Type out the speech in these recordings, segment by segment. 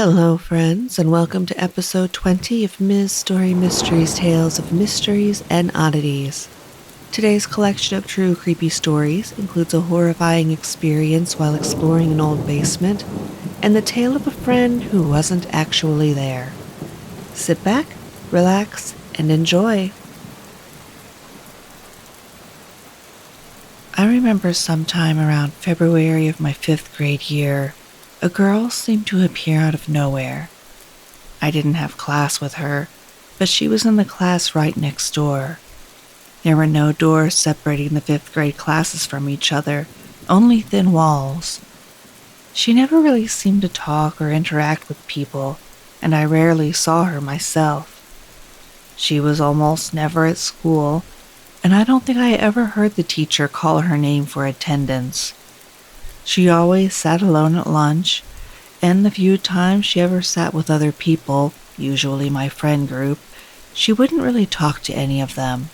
Hello, friends, and welcome to episode 20 of Ms. Story Mysteries Tales of Mysteries and Oddities. Today's collection of true creepy stories includes a horrifying experience while exploring an old basement and the tale of a friend who wasn't actually there. Sit back, relax, and enjoy. I remember sometime around February of my 5th grade year, a girl seemed to appear out of nowhere. I didn't have class with her, but she was in the class right next door. There were no doors separating the 5th grade classes from each other, only thin walls. She never really seemed to talk or interact with people, and I rarely saw her myself. She was almost never at school, and I don't think I ever heard the teacher call her name for attendance. She always sat alone at lunch, and the few times she ever sat with other people, usually my friend group, she wouldn't really talk to any of them.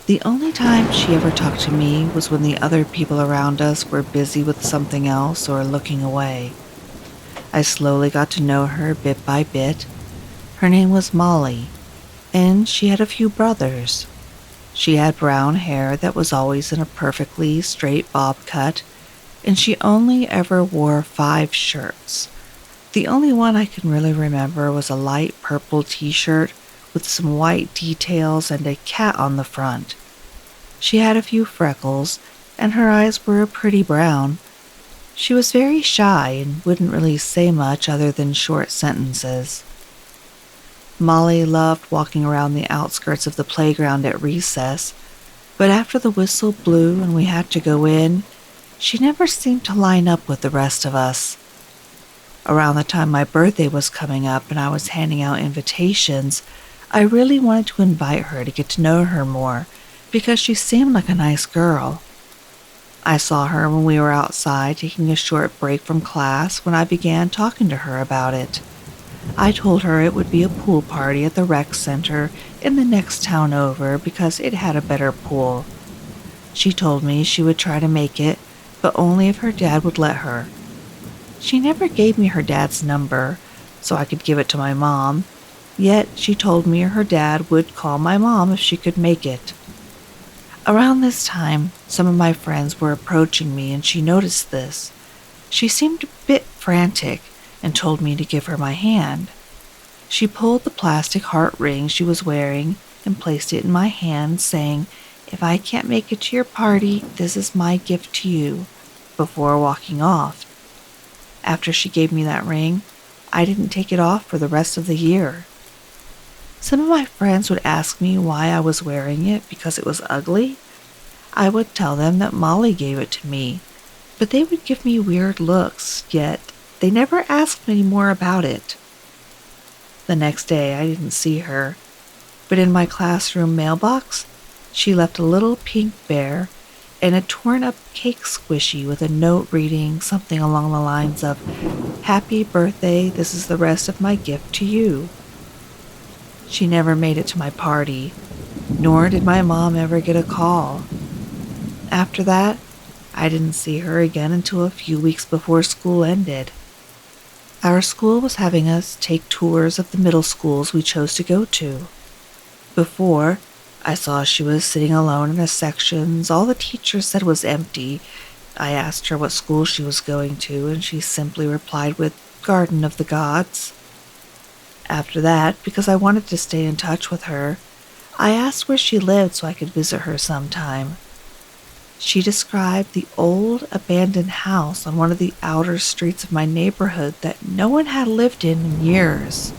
The only time she ever talked to me was when the other people around us were busy with something else or looking away. I slowly got to know her bit by bit. Her name was Molly, and she had a few brothers. She had brown hair that was always in a perfectly straight bob cut, and she only ever wore 5 shirts. The only one I can really remember was a light purple t-shirt with some white details and a cat on the front. She had a few freckles, and her eyes were a pretty brown. She was very shy and wouldn't really say much other than short sentences. Molly loved walking around the outskirts of the playground at recess, but after the whistle blew and we had to go in, she never seemed to line up with the rest of us. Around the time my birthday was coming up and I was handing out invitations, I really wanted to invite her to get to know her more because she seemed like a nice girl. I saw her when we were outside taking a short break from class when I began talking to her about it. I told her it would be a pool party at the rec center in the next town over because it had a better pool. She told me she would try to make it, but only if her dad would let her. She never gave me her dad's number, so I could give it to my mom, yet she told me her dad would call my mom if she could make it. Around this time, some of my friends were approaching me and she noticed this. She seemed a bit frantic and told me to give her my hand. She pulled the plastic heart ring she was wearing and placed it in my hand, saying, "If I can't make it to your party, this is my gift to you," before walking off. After she gave me that ring, I didn't take it off for the rest of the year. Some of my friends would ask me why I was wearing it because it was ugly. I would tell them that Molly gave it to me, but they would give me weird looks, yet they never asked any more about it. The next day, I didn't see her, but in my classroom mailbox, she left a little pink bear and a torn-up cake squishy with a note reading something along the lines of, "Happy birthday, this is the rest of my gift to you." She never made it to my party, nor did my mom ever get a call. After that, I didn't see her again until a few weeks before school ended. Our school was having us take tours of the middle schools we chose to go to. Before, I saw she was sitting alone in a section all the teachers said was empty. I asked her what school she was going to, and she simply replied with Garden of the Gods. After that, because I wanted to stay in touch with her, I asked where she lived so I could visit her sometime. She described the old abandoned house on one of the outer streets of my neighborhood that no one had lived in years.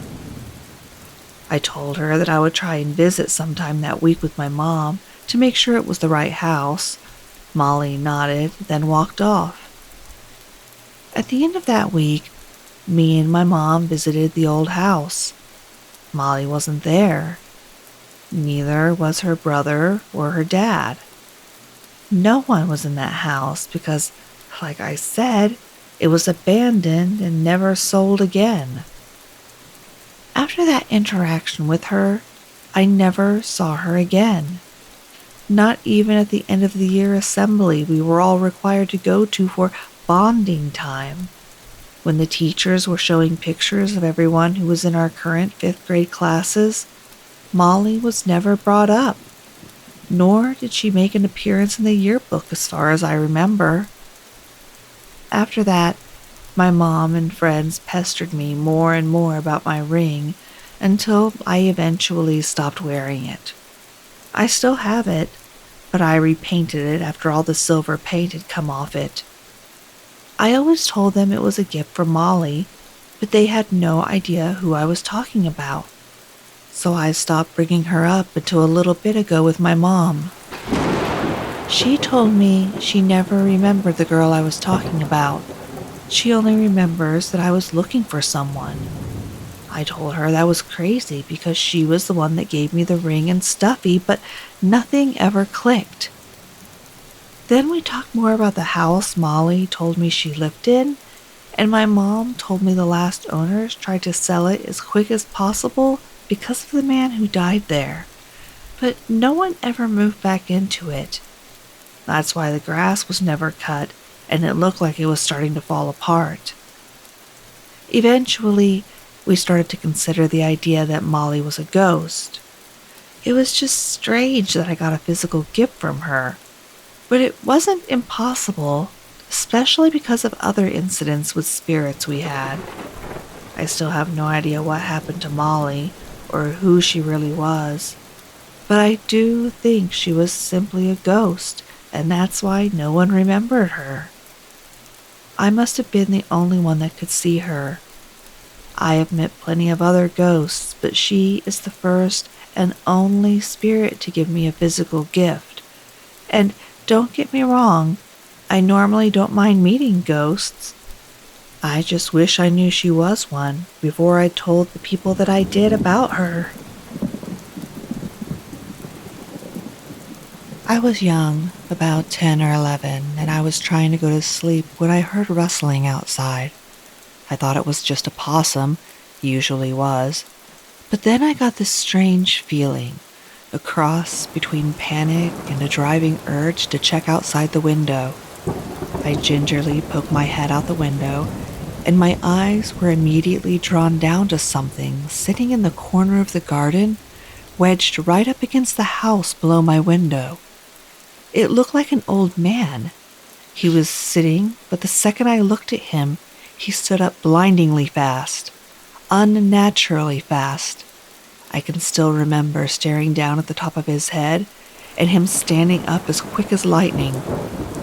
I told her that I would try and visit sometime that week with my mom to make sure it was the right house. Molly nodded, then walked off. At the end of that week, me and my mom visited the old house. Molly wasn't there. Neither was her brother or her dad. No one was in that house because, like I said, it was abandoned and never sold again. After that interaction with her, I never saw her again. Not even at the end of the year assembly we were all required to go to for bonding time. When the teachers were showing pictures of everyone who was in our current fifth grade classes, Molly was never brought up, nor did she make an appearance in the yearbook as far as I remember. After that, my mom and friends pestered me more and more about my ring until I eventually stopped wearing it. I still have it, but I repainted it after all the silver paint had come off it. I always told them it was a gift from Molly, but they had no idea who I was talking about. So I stopped bringing her up until a little bit ago with my mom. She told me she never remembered the girl I was talking about. She only remembers that I was looking for someone. I told her that was crazy because she was the one that gave me the ring and Stuffy, but nothing ever clicked. Then we talked more about the house Molly told me she lived in, and my mom told me the last owners tried to sell it as quick as possible because of the man who died there. But no one ever moved back into it. That's why the grass was never cut, and it looked like it was starting to fall apart. Eventually, we started to consider the idea that Molly was a ghost. It was just strange that I got a physical gift from her, but it wasn't impossible, especially because of other incidents with spirits we had. I still have no idea what happened to Molly or who she really was, but I do think she was simply a ghost, and that's why no one remembered her. I must have been the only one that could see her. I have met plenty of other ghosts, but she is the first and only spirit to give me a physical gift. And don't get me wrong, I normally don't mind meeting ghosts. I just wish I knew she was one before I told the people that I did about her. I was young, about 10 or 11, and I was trying to go to sleep when I heard rustling outside. I thought it was just a possum, usually was, but then I got this strange feeling, a cross between panic and a driving urge to check outside the window. I gingerly poked my head out the window, and my eyes were immediately drawn down to something sitting in the corner of the garden, wedged right up against the house below my window. It looked like an old man. He was sitting, but the second I looked at him, he stood up blindingly fast, unnaturally fast. I can still remember staring down at the top of his head and him standing up as quick as lightning.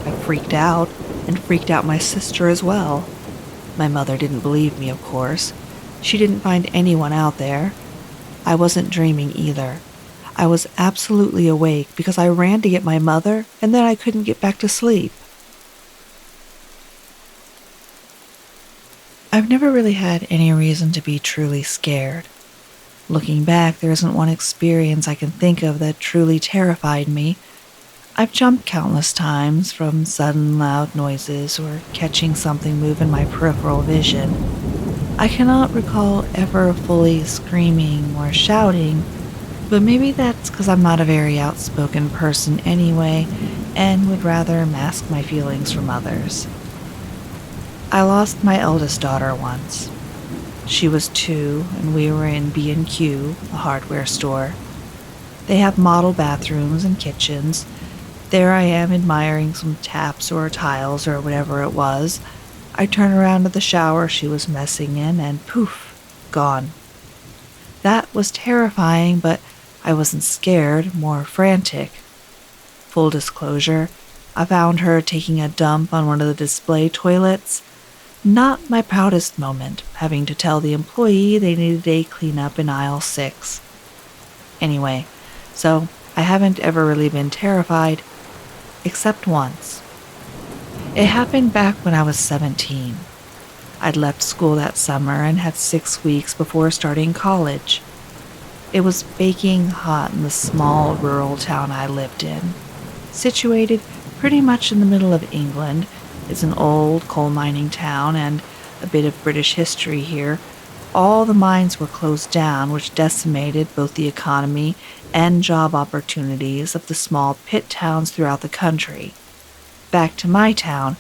I freaked out and freaked out my sister as well. My mother didn't believe me, of course. She didn't find anyone out there. I wasn't dreaming either. I was absolutely awake because I ran to get my mother and then I couldn't get back to sleep. I've never really had any reason to be truly scared. Looking back, there isn't one experience I can think of that truly terrified me. I've jumped countless times from sudden loud noises or catching something move in my peripheral vision. I cannot recall ever fully screaming or shouting, but maybe that's because I'm not a very outspoken person anyway and would rather mask my feelings from others. I lost my eldest daughter once. She was 2 and we were in B&Q, a hardware store. They have model bathrooms and kitchens. There I am admiring some taps or tiles or whatever it was. I turn around to the shower she was messing in and poof, gone. That was terrifying, but I wasn't scared, more frantic. Full disclosure, I found her taking a dump on one of the display toilets. Not my proudest moment, having to tell the employee they needed a cleanup in aisle 6. Anyway, so I haven't ever really been terrified, except once. It happened back when I was 17. I'd left school that summer and had 6 weeks before starting college. It was baking hot in the small rural town I lived in. Situated pretty much in the middle of England, it's an old coal mining town and a bit of British history here. All the mines were closed down, which decimated both the economy and job opportunities of the small pit towns throughout the country. Back to my town,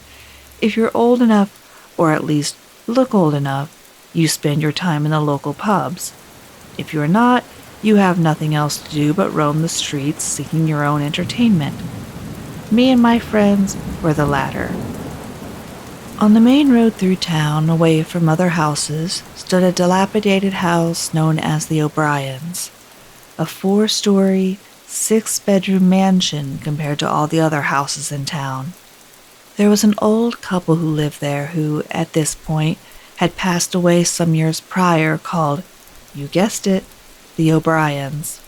if you're old enough, or at least look old enough, you spend your time in the local pubs. If you're not, you have nothing else to do but roam the streets seeking your own entertainment. Me and my friends were the latter. On the main road through town, away from other houses, stood a dilapidated house known as the O'Briens, a 4-story, 6-bedroom mansion compared to all the other houses in town. There was an old couple who lived there who, at this point, had passed away some years prior, called, you guessed it, the O'Briens.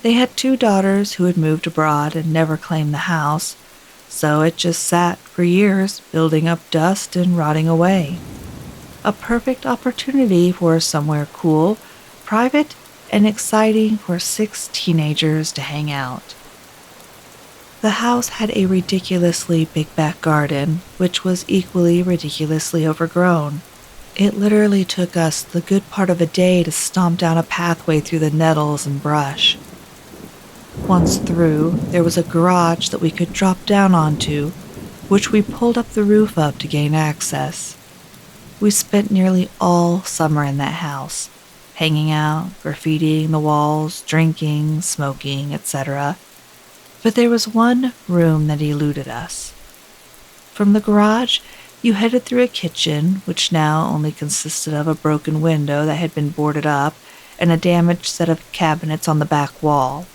They had 2 daughters who had moved abroad and never claimed the house, so it just sat for years, building up dust and rotting away. A perfect opportunity for somewhere cool, private, and exciting for 6 teenagers to hang out. The house had a ridiculously big back garden, which was equally ridiculously overgrown. It literally took us the good part of a day to stomp down a pathway through the nettles and brush. Once through, there was a garage that we could drop down onto, which we pulled up the roof of to gain access. We spent nearly all summer in that house, hanging out, graffitiing the walls, drinking, smoking, etc. But there was one room that eluded us. From the garage, you headed through a kitchen, which now only consisted of a broken window that had been boarded up and a damaged set of cabinets on the back wall.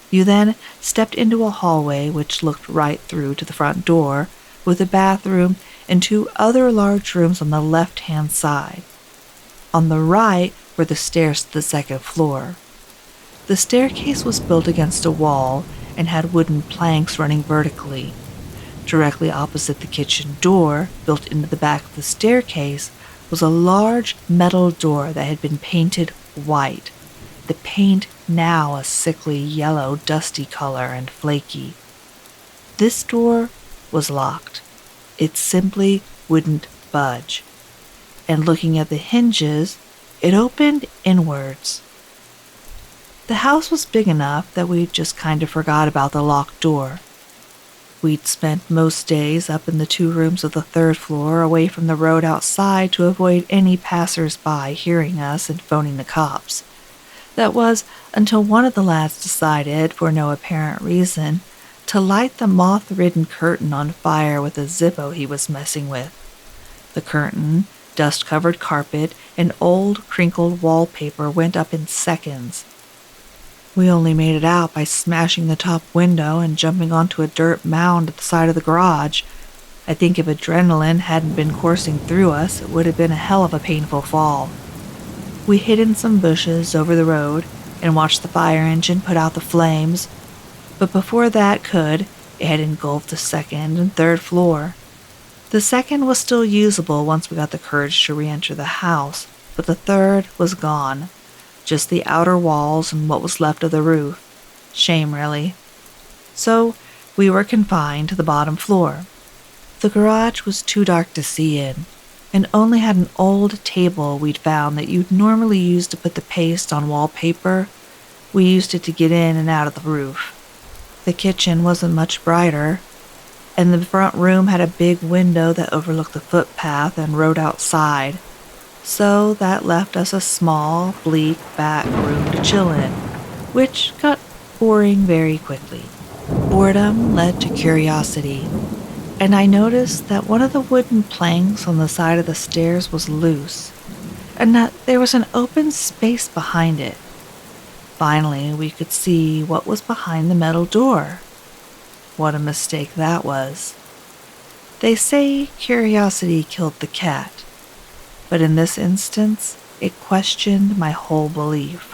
You then stepped into a hallway which looked right through to the front door, with a bathroom and 2 other large rooms on the left-hand side. On the right were the stairs to the 2nd floor. The staircase was built against a wall and had wooden planks running vertically. Directly opposite the kitchen door, built into the back of the staircase, was a large metal door that had been painted white, the paint now a sickly yellow, dusty color and flaky. This door was locked. It simply wouldn't budge. And looking at the hinges, it opened inwards. The house was big enough that we just kind of forgot about the locked door. We'd spent most days up in the 2 rooms of the 3rd floor away from the road outside to avoid any passers-by hearing us and phoning the cops. That was until one of the lads decided, for no apparent reason, to light the moth-ridden curtain on fire with a Zippo he was messing with. The curtain, dust-covered carpet, and old, crinkled wallpaper went up in seconds. We only made it out by smashing the top window and jumping onto a dirt mound at the side of the garage. I think if adrenaline hadn't been coursing through us, it would have been a hell of a painful fall. We hid in some bushes over the road and watched the fire engine put out the flames, but before that could, it had engulfed the 2nd and 3rd floor. The 2nd was still usable once we got the courage to re-enter the house, but the 3rd was gone. Just the outer walls and what was left of the roof. Shame, really. So, we were confined to the bottom floor. The garage was too dark to see in, and only had an old table we'd found that you'd normally use to put the paste on wallpaper. We used it to get in and out of the roof. The kitchen wasn't much brighter, and the front room had a big window that overlooked the footpath and road outside, so that left us a small, bleak back room to chill in, which got boring very quickly. Boredom led to curiosity, and I noticed that one of the wooden planks on the side of the stairs was loose, and that there was an open space behind it. Finally, we could see what was behind the metal door. What a mistake that was. They say curiosity killed the cat, but in this instance, it questioned my whole belief.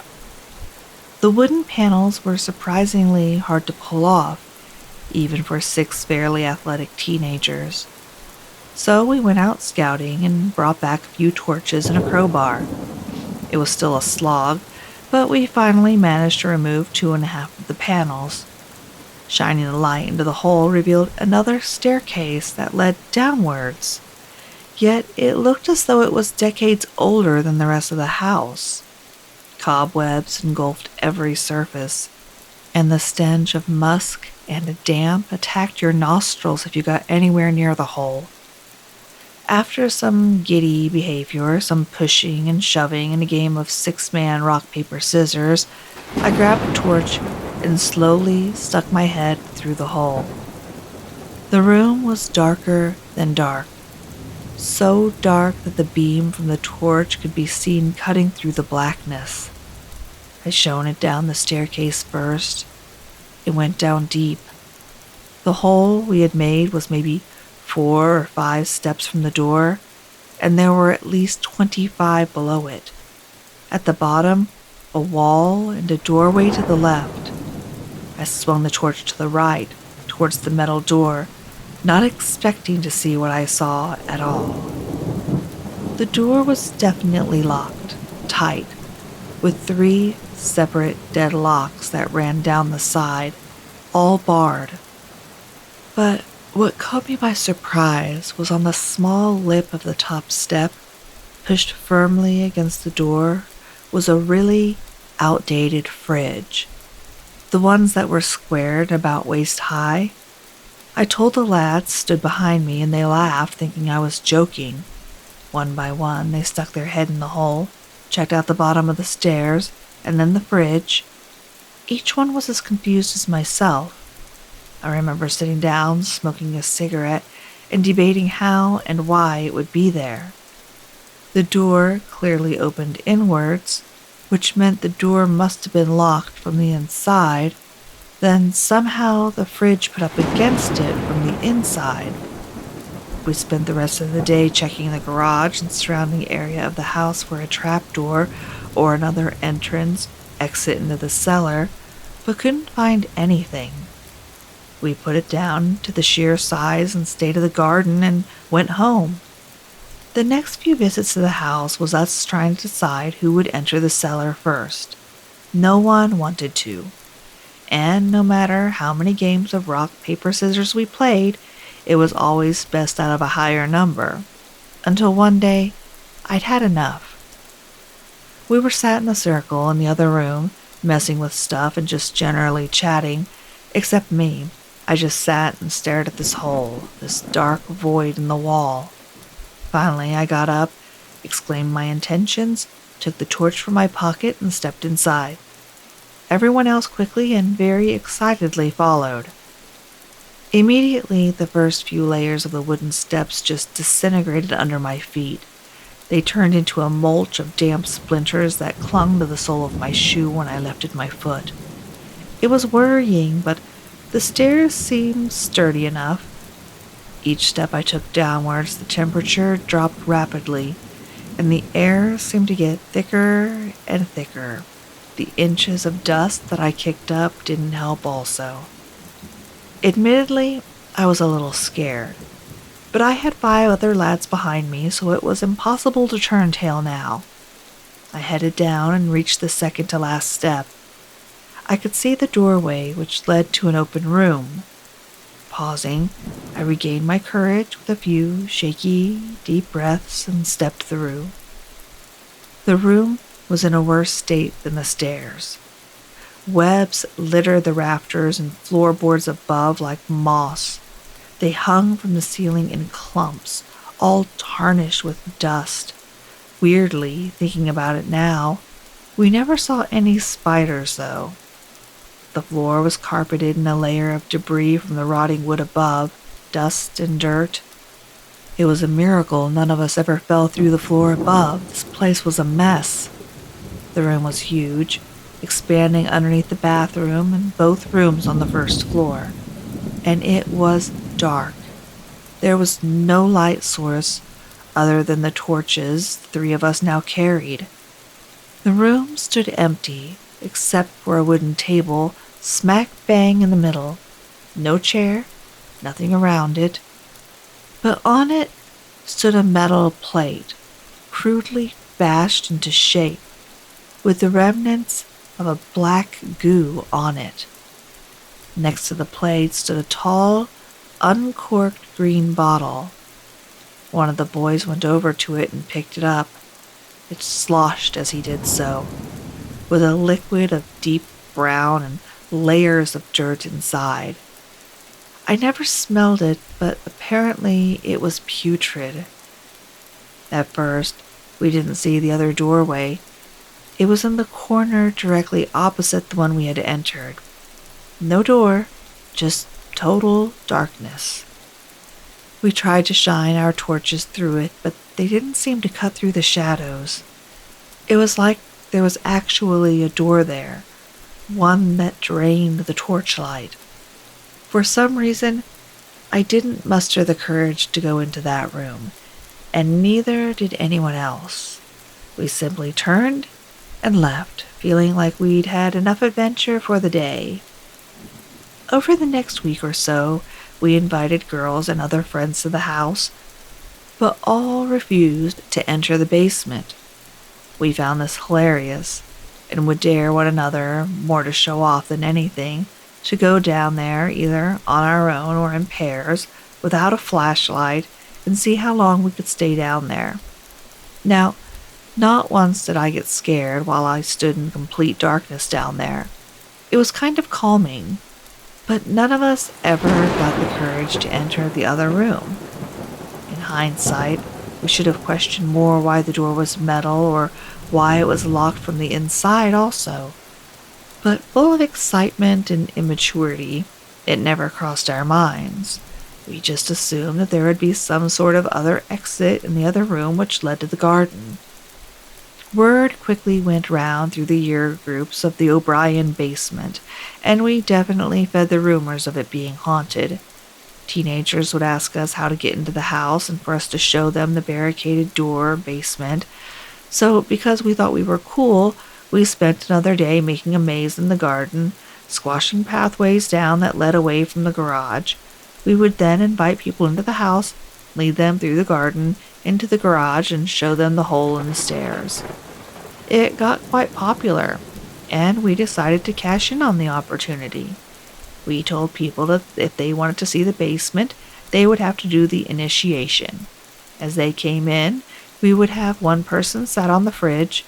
The wooden panels were surprisingly hard to pull off, even for 6 fairly athletic teenagers. So we went out scouting and brought back a few torches and a crowbar. It was still a slog, but we finally managed to remove 2.5 of the panels. Shining the light into the hole revealed another staircase that led downwards. Yet it looked as though it was decades older than the rest of the house. Cobwebs engulfed every surface, and the stench of musk and damp attacked your nostrils if you got anywhere near the hole. After some giddy behavior, some pushing and shoving, and a game of six-man rock, paper, scissors, I grabbed a torch and slowly stuck my head through the hole. The room was darker than dark, so dark that the beam from the torch could be seen cutting through the blackness. I shone it down the staircase first. It went down deep. The hole we had made was maybe 4 or 5 steps from the door, and there were at least 25 below it. At the bottom, a wall and a doorway to the left. I swung the torch to the right, towards the metal door, not expecting to see what I saw at all. The door was definitely locked, tight, with 3 separate dead locks that ran down the side, all barred. But what caught me by surprise was on the small lip of the top step, pushed firmly against the door, was a really outdated fridge. The ones that were squared about waist high. I told the lads stood behind me and they laughed, thinking I was joking. One by one, they stuck their head in the hole, checked out the bottom of the stairs, and then the fridge. Each one was as confused as myself. I remember sitting down, smoking a cigarette, and debating how and why it would be there. The door clearly opened inwards, which meant the door must have been locked from the inside. Then somehow the fridge put up against it from the inside. We spent the rest of the day checking the garage and surrounding area of the house for a trapdoor or another entrance, exit into the cellar, but couldn't find anything. We put it down to the sheer size and state of the garden and went home. The next few visits to the house was us trying to decide who would enter the cellar first. No one wanted to. And no matter how many games of rock, paper, scissors we played, it was always best out of a higher number. Until one day, I'd had enough. We were sat in a circle in the other room, messing with stuff and just generally chatting, except me. I just sat and stared at this hole, this dark void in the wall. Finally, I got up, exclaimed my intentions, took the torch from my pocket, and stepped inside. Everyone else quickly and very excitedly followed. Immediately, the first few layers of the wooden steps just disintegrated under my feet. They turned into a mulch of damp splinters that clung to the sole of my shoe when I lifted my foot. It was worrying, but the stairs seemed sturdy enough. Each step I took downwards, the temperature dropped rapidly, and the air seemed to get thicker and thicker. The inches of dust that I kicked up didn't help also. Admittedly, I was a little scared, but I had 5 other lads behind me, so it was impossible to turn tail now. I headed down and reached the second to last step. I could see the doorway, which led to an open room. Pausing, I regained my courage with a few shaky, deep breaths and stepped through. The room was in a worse state than the stairs. Webs littered the rafters and floorboards above like moss. They hung from the ceiling in clumps, all tarnished with dust. Weirdly, thinking about it now, we never saw any spiders, though. The floor was carpeted in a layer of debris from the rotting wood above, dust and dirt. It was a miracle none of us ever fell through the floor above. This place was a mess. The room was huge, expanding underneath the bathroom and both rooms on the first floor. And it was dark. There was no light source other than the torches the 3 of us now carried. The room stood empty, except for a wooden table smack bang in the middle. No chair, nothing around it. But on it stood a metal plate, crudely bashed into shape, with the remnants of a black goo on it. Next to the plate stood a tall, uncorked green bottle. One of the boys went over to it and picked it up. It sloshed as he did so, with a liquid of deep brown and layers of dirt inside. I never smelled it, but apparently it was putrid. At first, we didn't see the other doorway. It was in the corner directly opposite the one we had entered. No door, just total darkness. We tried to shine our torches through it, but they didn't seem to cut through the shadows. It was like there was actually a door there, one that drained the torchlight. For some reason, I didn't muster the courage to go into that room, and neither did anyone else. We simply turned and left, feeling like we'd had enough adventure for the day. Over the next week or so, we invited girls and other friends to the house, but all refused to enter the basement. We found this hilarious and would dare one another, more to show off than anything, to go down there either on our own or in pairs without a flashlight and see how long we could stay down there. Now, not once did I get scared while I stood in complete darkness down there. It was kind of calming, but none of us ever got the courage to enter the other room. In hindsight, we should have questioned more why the door was metal or why it was locked from the inside also. But full of excitement and immaturity, it never crossed our minds. We just assumed that there would be some sort of other exit in the other room which led to the garden. Word quickly went round through the year groups of the O'Brien basement, and we definitely fed the rumors of it being haunted. Teenagers would ask us how to get into the house and for us to show them the barricaded door basement. So, because we thought we were cool, we spent another day making a maze in the garden, squashing pathways down that led away from the garage. We would then invite people into the house, lead them through the garden, into the garage, and show them the hole in the stairs. It got quite popular, and we decided to cash in on the opportunity. We told people that if they wanted to see the basement, they would have to do the initiation. As they came in, we would have one person sat on the fridge,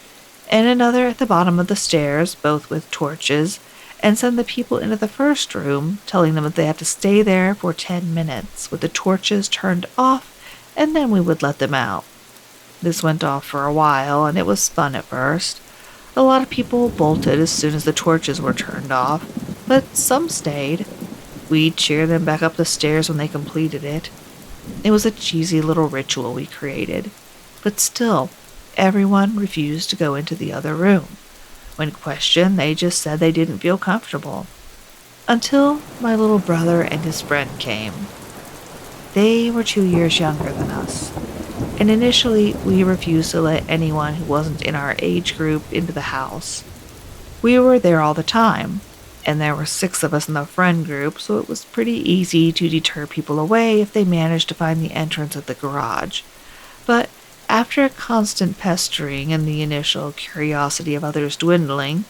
and another at the bottom of the stairs, both with torches, and send the people into the first room, telling them that they had to stay there for 10 minutes with the torches turned off, and then we would let them out. This went off for a while, and it was fun at first. A lot of people bolted as soon as the torches were turned off, but some stayed. We'd cheer them back up the stairs when they completed it. It was a cheesy little ritual we created, but still, everyone refused to go into the other room. When questioned, they just said they didn't feel comfortable. Until my little brother and his friend came. They were 2 years younger than us, and initially we refused to let anyone who wasn't in our age group into the house. We were there all the time, and there were 6 of us in the friend group, so it was pretty easy to deter people away if they managed to find the entrance at the garage. But after constant pestering and the initial curiosity of others dwindling,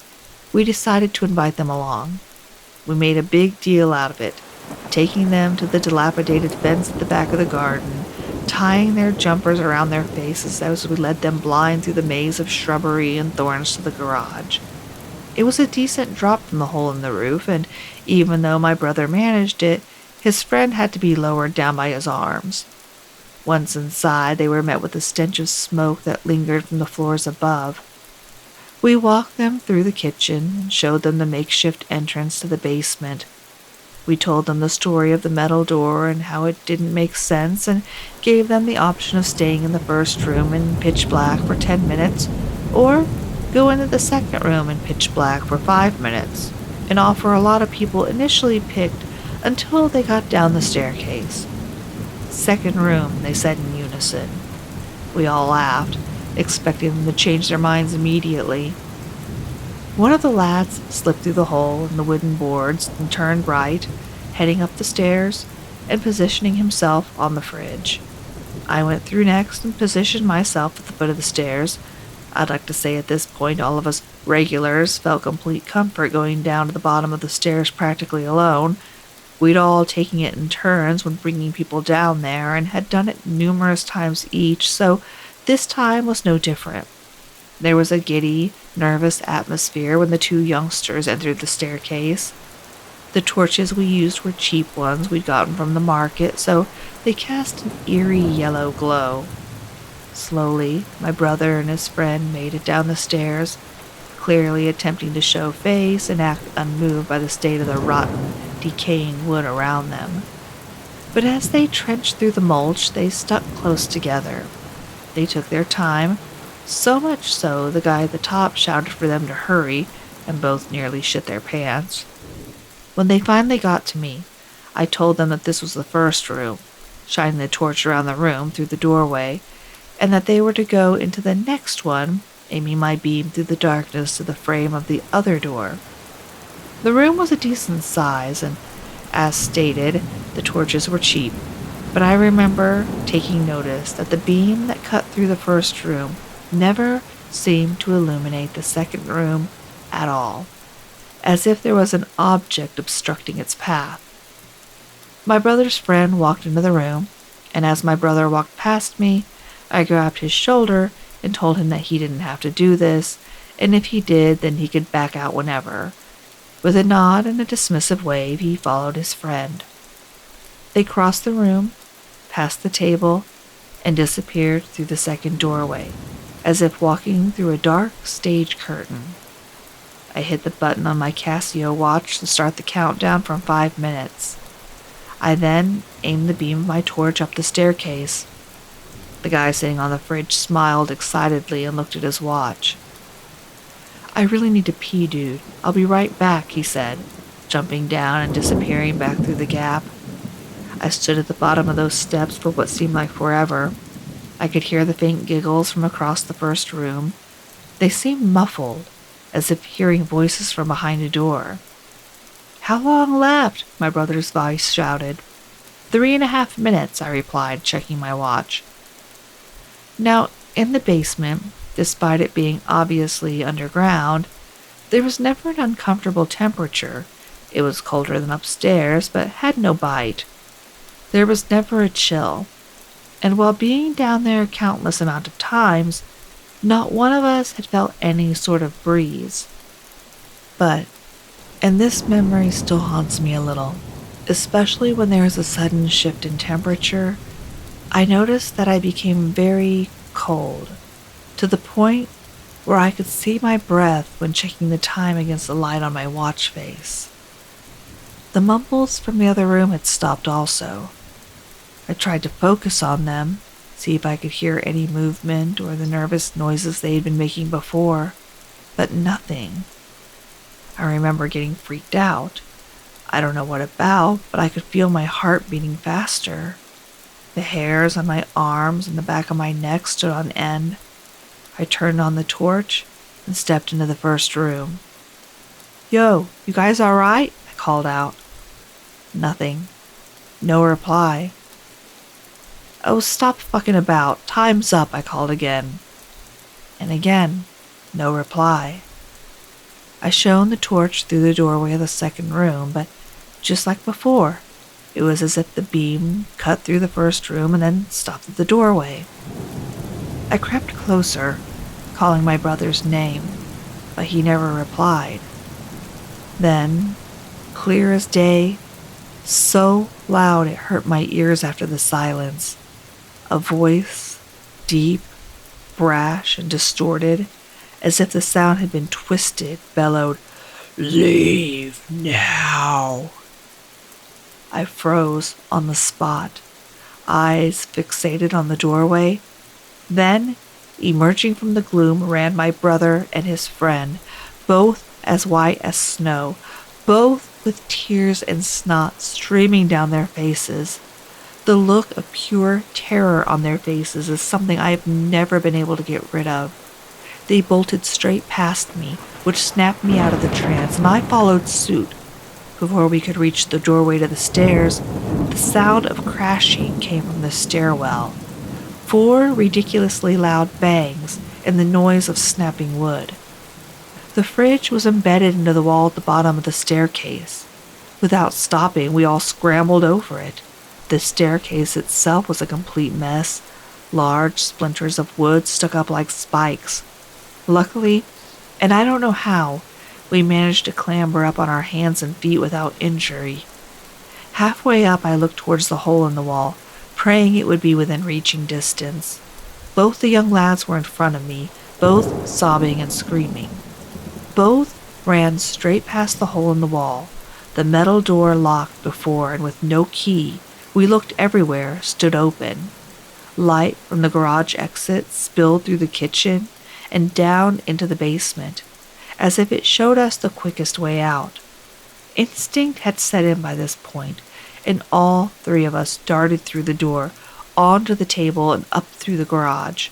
we decided to invite them along. We made a big deal out of it, taking them to the dilapidated fence at the back of the garden, tying their jumpers around their faces as we led them blind through the maze of shrubbery and thorns to the garage. It was a decent drop from the hole in the roof, and even though my brother managed it, his friend had to be lowered down by his arms. Once inside, they were met with a stench of smoke that lingered from the floors above. We walked them through the kitchen and showed them the makeshift entrance to the basement. We told them the story of the metal door and how it didn't make sense, and gave them the option of staying in the first room in pitch black for 10 minutes, or go into the second room in pitch black for 5 minutes, an offer a lot of people initially picked until they got down the staircase. Second room, they said in unison. We all laughed, expecting them to change their minds immediately. One of the lads slipped through the hole in the wooden boards and turned right, heading up the stairs and positioning himself on the fridge. I went through next and positioned myself at the foot of the stairs. I'd like to say at this point all of us regulars felt complete comfort going down to the bottom of the stairs practically alone. We'd all taken it in turns when bringing people down there and had done it numerous times each, so this time was no different. There was a giddy, nervous atmosphere when the 2 youngsters entered the staircase. The torches we used were cheap ones we'd gotten from the market, so they cast an eerie yellow glow. Slowly, my brother and his friend made it down the stairs, clearly attempting to show face and act unmoved by the state of the rotten, decaying wood around them. But as they trenched through the mulch, they stuck close together. They took their time, so much so the guy at the top shouted for them to hurry, and both nearly shit their pants. When they finally got to me, I told them that this was the first room, shining the torch around the room through the doorway, and that they were to go into the next one, aiming my beam through the darkness to the frame of the other door. The room was a decent size, and as stated, the torches were cheap, but I remember taking notice that the beam that cut through the first room never seemed to illuminate the second room at all, as if there was an object obstructing its path. My brother's friend walked into the room, and as my brother walked past me, I grabbed his shoulder and told him that he didn't have to do this, and if he did, then he could back out whenever. With a nod and a dismissive wave, he followed his friend. They crossed the room, passed the table, and disappeared through the second doorway, as if walking through a dark stage curtain. I hit the button on my Casio watch to start the countdown from 5 minutes. I then aimed the beam of my torch up the staircase. The guy sitting on the fridge smiled excitedly and looked at his watch. "I really need to pee, dude. I'll be right back," he said, jumping down and disappearing back through the gap. I stood at the bottom of those steps for what seemed like forever. I could hear the faint giggles from across the first room. They seemed muffled, as if hearing voices from behind a door. "How long left?" my brother's voice shouted. 3.5 minutes, I replied, checking my watch. Now, in the basement, despite it being obviously underground, there was never an uncomfortable temperature. It was colder than upstairs, but had no bite. There was never a chill. And while being down there a countless amount of times, not one of us had felt any sort of breeze. But, and this memory still haunts me a little, especially when there was a sudden shift in temperature, I noticed that I became very cold, to the point where I could see my breath when checking the time against the light on my watch face. The mumbles from the other room had stopped also. I tried to focus on them, see if I could hear any movement or the nervous noises they had been making before, but nothing. I remember getting freaked out. I don't know what about, but I could feel my heart beating faster. The hairs on my arms and the back of my neck stood on end. I turned on the torch and stepped into the first room. "Yo, you guys alright?" I called out. Nothing. No reply. "Oh, stop fucking about. Time's up," I called again. And again, no reply. I shone the torch through the doorway of the second room, but just like before, it was as if the beam cut through the first room and then stopped at the doorway. I crept closer, calling my brother's name, but he never replied. Then, clear as day, so loud it hurt my ears after the silence, a voice, deep, brash, and distorted, as if the sound had been twisted, bellowed, "Leave now." I froze on the spot, eyes fixated on the doorway. Then, emerging from the gloom, ran my brother and his friend, both as white as snow, both with tears and snot streaming down their faces. The look of pure terror on their faces is something I have never been able to get rid of. They bolted straight past me, which snapped me out of the trance, and I followed suit. Before we could reach the doorway to the stairs, the sound of crashing came from the stairwell. 4 ridiculously loud bangs and the noise of snapping wood. The fridge was embedded into the wall at the bottom of the staircase. Without stopping, we all scrambled over it. The staircase itself was a complete mess. Large splinters of wood stuck up like spikes. Luckily, and I don't know how, we managed to clamber up on our hands and feet without injury. Halfway up, I looked towards the hole in the wall, praying it would be within reaching distance. Both the young lads were in front of me, both sobbing and screaming. Both ran straight past the hole in the wall, the metal door locked before and with no key. We looked everywhere, stood open. Light from the garage exit spilled through the kitchen and down into the basement, as if it showed us the quickest way out. Instinct had set in by this point, and all three of us darted through the door, onto the table and up through the garage.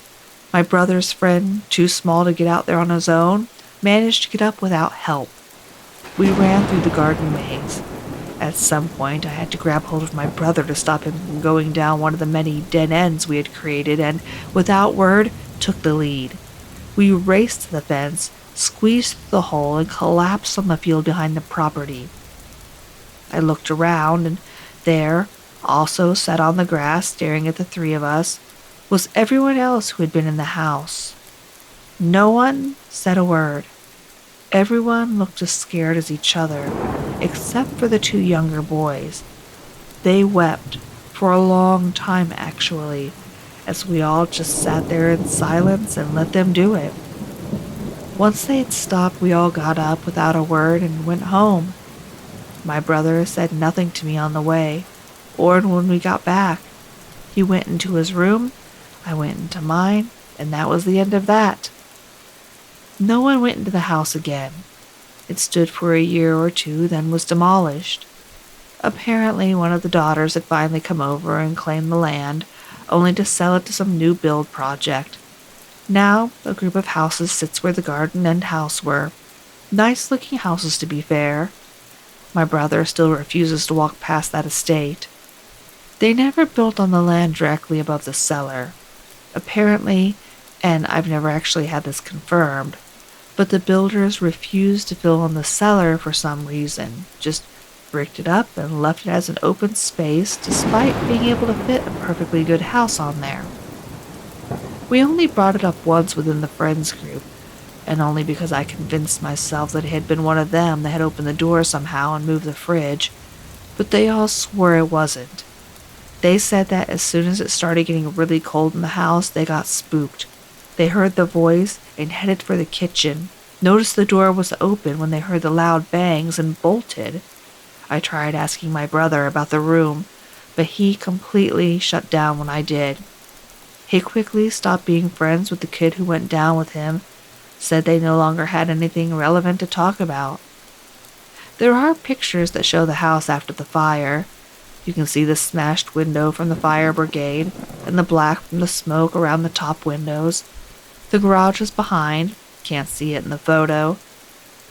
My brother's friend, too small to get out there on his own, managed to get up without help. We ran through the garden maze. At some point, I had to grab hold of my brother to stop him from going down one of the many dead ends we had created and, without word, took the lead. We raced to the fence, squeezed through the hole, and collapsed on the field behind the property. I looked around, and there, also sat on the grass staring at the three of us, was everyone else who had been in the house. No one said a word. Everyone looked as scared as each other, except for the two younger boys. They wept, for a long time actually, as we all just sat there in silence and let them do it. Once they had stopped, we all got up without a word and went home. My brother said nothing to me on the way, or when we got back. He went into his room, I went into mine, and that was the end of that. No one went into the house again. It stood for a year or two, then was demolished. Apparently, one of the daughters had finally come over and claimed the land, only to sell it to some new build project. Now, a group of houses sits where the garden and house were. Nice-looking houses, to be fair. My brother still refuses to walk past that estate. They never built on the land directly above the cellar. Apparently, and I've never actually had this confirmed, but the builders refused to fill in the cellar for some reason, just bricked it up and left it as an open space despite being able to fit a perfectly good house on there. We only brought it up once within the friends group, and only because I convinced myself that it had been one of them that had opened the door somehow and moved the fridge, but they all swore it wasn't. They said that as soon as it started getting really cold in the house, they got spooked. They heard the voice and headed for the kitchen, noticed the door was open when they heard the loud bangs and bolted. I tried asking my brother about the room, but he completely shut down when I did. He quickly stopped being friends with the kid who went down with him, said they no longer had anything relevant to talk about. There are pictures that show the house after the fire. You can see the smashed window from the fire brigade and the black from the smoke around the top windows. The garage is behind, can't see it in the photo.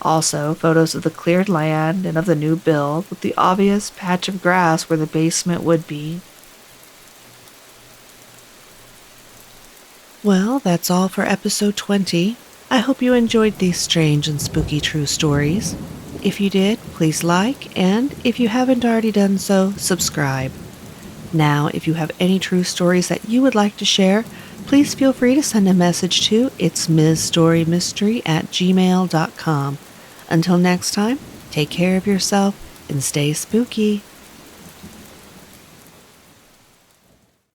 Also, photos of the cleared land and of the new build with the obvious patch of grass where the basement would be. Well, that's all for episode 20. I hope you enjoyed these strange and spooky true stories. If you did, please like, and if you haven't already done so, subscribe. Now, if you have any true stories that you would like to share, please feel free to send a message to itsmizstorymystery@gmail.com. Until next time, take care of yourself and stay spooky.